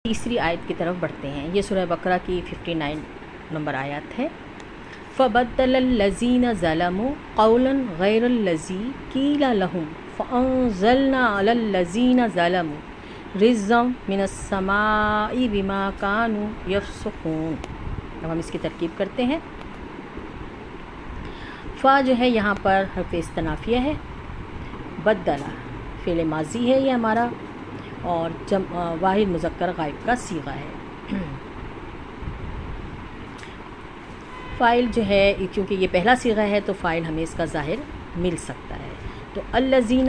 تیسری آیت کی طرف بڑھتے ہیں. یہ سورہ بقرہ کی 59 نمبر آیت ہے. فَبَدَّلَ الَّذِينَ ظَلَمُوا قَوْلًا غَيْرَ الَّذِي قِيلَ لَهُمْ فَأَنزَلْنَا عَلَى الَّذِينَ ظَلَمُوا رِجْزًا مِنَ السَّمَاءِ بِمَا كَانُوا يَفْسُقُونَ. اب ہم اس کی ترکیب کرتے ہیں. فا جو ہے یہاں پر حرف استنافیہ ہے. بدلا فعل ماضی ہے یہ ہمارا، اور واحد مذکر غائب کا صیغہ ہے. فاعل جو ہے کیونکہ یہ پہلا صیغہ ہے تو فاعل ہمیں اس کا ظاہر مل سکتا ہے. تو الذین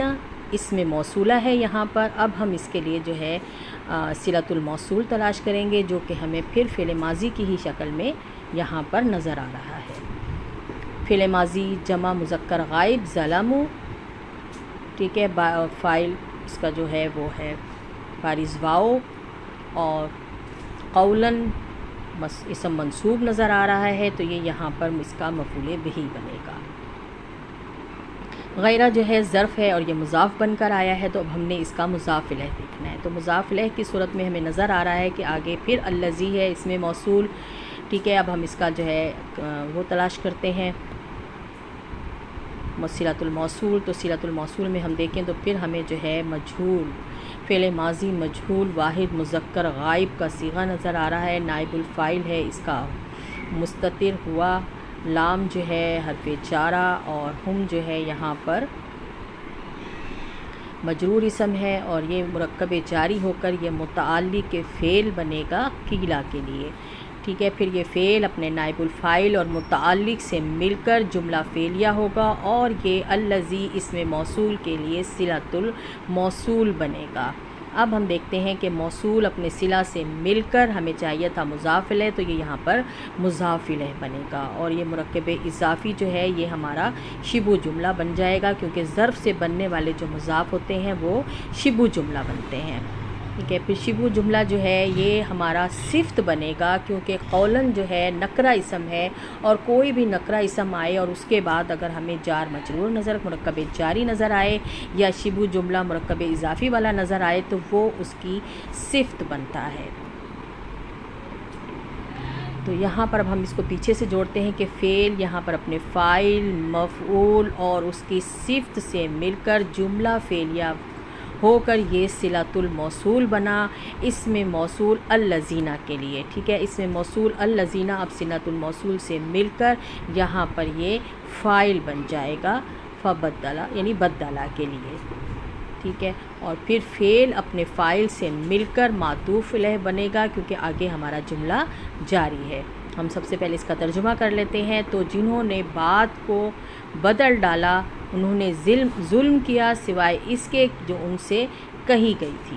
اس میں موصولہ ہے یہاں پر. اب ہم اس کے لیے جو ہے صلۃ الموصول تلاش کریں گے، جو کہ ہمیں پھر فعل ماضی کی ہی شکل میں یہاں پر نظر آ رہا ہے. فعل ماضی جمع مذکر غائب ظلموا، ٹھیک ہے. فاعل اس کا جو ہے وہ ہے بارز واؤ، اور قولاً اسم منصوب نظر آ رہا ہے، تو یہ یہاں پر اس کا مفعول بہ بنے گا. غیرہ جو ہے ظرف ہے اور یہ مضاف بن کر آیا ہے، تو اب ہم نے اس کا مضاف الیہ دیکھنا ہے. تو مضاف الیہ کی صورت میں ہمیں نظر آ رہا ہے کہ آگے پھر الذی ہے اس میں موصول، ٹھیک ہے. اب ہم اس کا جو ہے وہ تلاش کرتے ہیں صلۃ الموصول. تو صلۃ الموصول میں ہم دیکھیں تو پھر ہمیں جو ہے مجہول فعل ماضی مجہول واحد مذکر غائب کا صیغہ نظر آ رہا ہے. نائب الفاعل ہے اس کا مستتر ہوا، لام جو ہے حرف جارہ، اور ہم جو ہے یہاں پر مجرور اسم ہے، اور یہ مرکب جاری ہو کر یہ متعلق فعل بنے گا قیلا کے لیے، ٹھیک ہے. پھر یہ فعل اپنے نائب الفاعل اور متعلق سے مل کر جملہ فعلیہ ہوگا، اور یہ الذی اسم موصول کے لیے صلۃ الموصول بنے گا. اب ہم دیکھتے ہیں کہ موصول اپنے صلہ سے مل کر ہمیں چاہیے تھا مضاف الیہ، تو یہ یہاں پر مضاف الیہ بنے گا. اور یہ مرکب اضافی جو ہے یہ ہمارا شبہ جملہ بن جائے گا، کیونکہ ظرف سے بننے والے جو مضاف ہوتے ہیں وہ شبہ جملہ بنتے ہیں، ٹھیک ہے. پھر شبہ جملہ جو ہے یہ ہمارا صفت بنے گا، کیونکہ قولاً جو ہے نکرہ اسم ہے، اور کوئی بھی نکرہ اسم آئے اور اس کے بعد اگر ہمیں جار مجرور مرکب جاری نظر آئے یا شبہ جملہ مرکب اضافی والا نظر آئے تو وہ اس کی صفت بنتا ہے. تو یہاں پر اب ہم اس کو پیچھے سے جوڑتے ہیں کہ فعل یہاں پر اپنے فاعل مفعول اور اس کی صفت سے مل کر جملہ فعلیہ ہو کر یہ صلۃ الموصول بنا اسم موصول الذین کے لیے، ٹھیک ہے. اسم موصول الذین اب صلۃ الموصول سے مل کر یہاں پر یہ فاعل بن جائے گا فبدلا یعنی بدلا کے لیے، ٹھیک ہے. اور پھر فعل اپنے فاعل سے مل کر معطوف الیہ بنے گا، کیونکہ آگے ہمارا جملہ جاری ہے. ہم سب سے پہلے اس کا ترجمہ کر لیتے ہیں. تو جنہوں نے بات کو بدل ڈالا انہوں نے ظلم کیا سوائے اس کے جو ان سے کہی گئی تھی.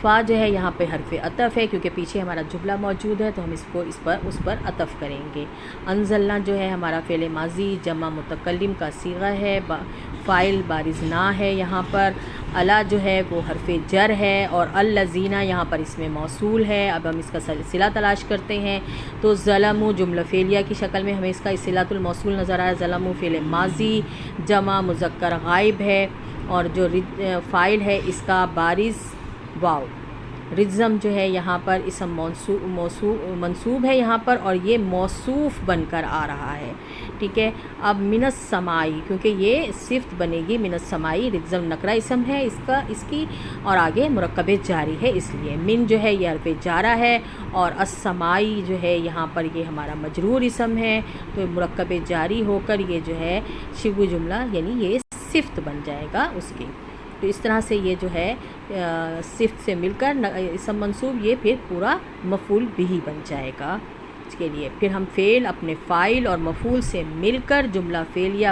فا جو ہے یہاں پہ حرف عطف ہے، کیونکہ پیچھے ہمارا جملہ موجود ہے تو ہم اس پر عطف کریں گے. انزلنا جو ہے ہمارا فعل ماضی جمع متکلم کا صیغہ ہے، فاعل بارز نا ہے یہاں پر. الا جو ہے وہ حرف جر ہے، اور الذین یہاں پر اس میں موصول ہے. اب ہم اس کا صلہ تلاش کرتے ہیں. تو ظلموا جملہ فعلیہ کی شکل میں ہمیں اس کا صلۃ الموصول نظر آیا. ظلموا فعل ماضی جمع مذکر غائب ہے، اور جو فاعل ہے اس کا بارز واو. رجزم جو ہے یہاں پر اسم منصوب ہے یہاں پر، اور یہ موصوف بن کر آ رہا ہے، ٹھیک ہے. اب من السمائی کیونکہ یہ صفت بنے گی، من السمائی رجزم نکرہ اسم ہے اس کی، اور آگے مرکب جاری ہے، اس لیے من جو ہے یہ حرف جارہ ہے، اور السمائی جو ہے یہاں پر یہ ہمارا مجرور اسم ہے. تو مرکب جاری ہو کر یہ جو ہے شبہ جملہ یعنی یہ صفت بن جائے گا اس کی. تو اس طرح سے یہ جو ہے صفت سے مل کر اسم منصوب یہ پھر پورا مفعول بہ بن جائے گا اس کے لیے. پھر ہم فعل اپنے فاعل اور مفعول سے مل کر جملہ فعلیہ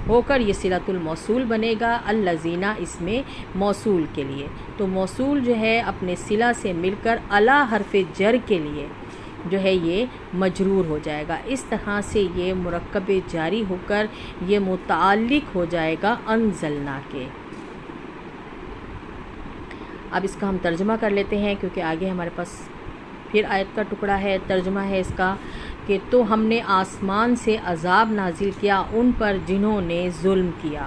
ہو کر یہ صلۃ الموصول بنے گا الذین اس میں موصول کے لیے. تو موصول جو ہے اپنے صلہ سے مل کر الا حرف جر کے لیے جو ہے یہ مجرور ہو جائے گا. اس طرح سے یہ مرکب جاری ہو کر یہ متعلق ہو جائے گا انزلنا کے. اب اس کا ہم ترجمہ کر لیتے ہیں، کیونکہ آگے ہمارے پاس پھر آیت کا ٹکڑا ہے. ترجمہ ہے اس کا کہ تو ہم نے آسمان سے عذاب نازل کیا ان پر جنہوں نے ظلم کیا.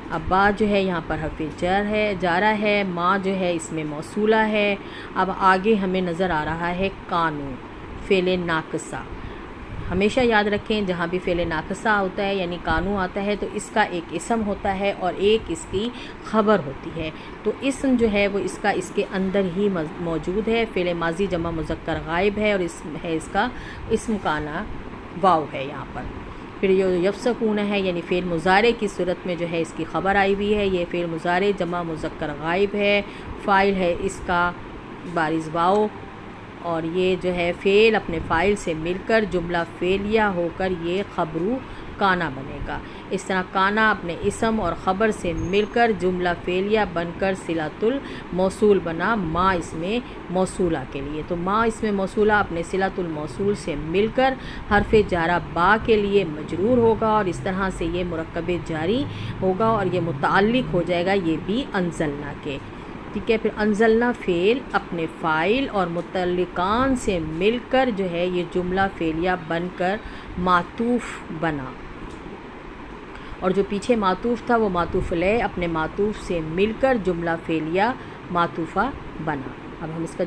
اب با جو ہے یہاں پر حرف جر ہے، جارہ ہے، ما جو ہے اس میں موصولہ ہے۔ اب آگے ہمیں نظر آ رہا ہے کانو، فعل ناقصہ۔ ہمیشہ یاد رکھیں جہاں بھی فعل ناقصہ ہوتا ہے یعنی کانو آتا ہے تو اس کا ایک اسم ہوتا ہے اور ایک اس کی خبر ہوتی ہے، تو اسم جو ہے وہ اس کا اس کے اندر ہی موجود ہے۔ فعل ماضی جمع مذکر غائب ہے اور اس کا اسم کانا واو ہے یہاں پر۔ پھر یہ یفسقون ہے یعنی فعل مضارع کی صورت میں جو ہے اس کی خبر آئی ہوئی ہے، یہ فعل مضارع جمع مذکر غائب ہے، فاعل ہے اس کا بارز واو، اور یہ جو ہے فعل اپنے فاعل سے مل کر جملہ فعلیہ ہو کر یہ خبرو کانا بنے گا۔ اس طرح کانا اپنے اسم اور خبر سے مل کر جملہ فعلیہ بن کر صلۃ الموصول بنا ما اسم موصولہ کے لیے، تو ما اسم موصولہ اپنے صلۃ الموصول سے مل کر حرف جارہ با کے لیے مجرور ہوگا اور اس طرح سے یہ مرکب جاری ہوگا اور یہ متعلق ہو جائے گا یہ بھی انزلنا کے، ٹھیک ہے۔ پھر انزلنا فعل اپنے فاعل اور متعلقان سے مل کر جو ہے یہ جملہ فعلیہ بن کر معطوف بنا، اور جو پیچھے معطوف تھا وہ معطوف علیہ اپنے معطوف سے مل کر جملہ فعلیہ معطوفہ بنا۔ اب ہم اس کا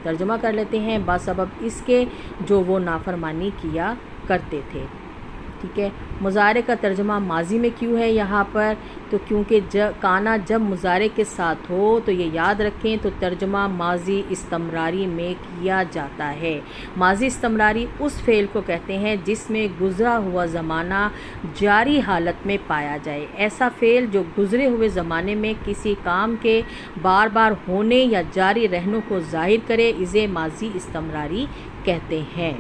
ترجمہ کر لیتے ہیں، بسبب اس کے جو وہ نافرمانی کیا کرتے تھے، ٹھیک ہے۔ مضارع کا ترجمہ ماضی میں کیوں ہے یہاں پر؟ تو کیونکہ کانا جب مضارع کے ساتھ ہو تو یہ یاد رکھیں تو ترجمہ ماضی استمراری میں کیا جاتا ہے۔ ماضی استمراری اس فعل کو کہتے ہیں جس میں گزرا ہوا زمانہ جاری حالت میں پایا جائے۔ ایسا فعل جو گزرے ہوئے زمانے میں کسی کام کے بار بار ہونے یا جاری رہنے کو ظاہر کرے اسے ماضی استمراری کہتے ہیں۔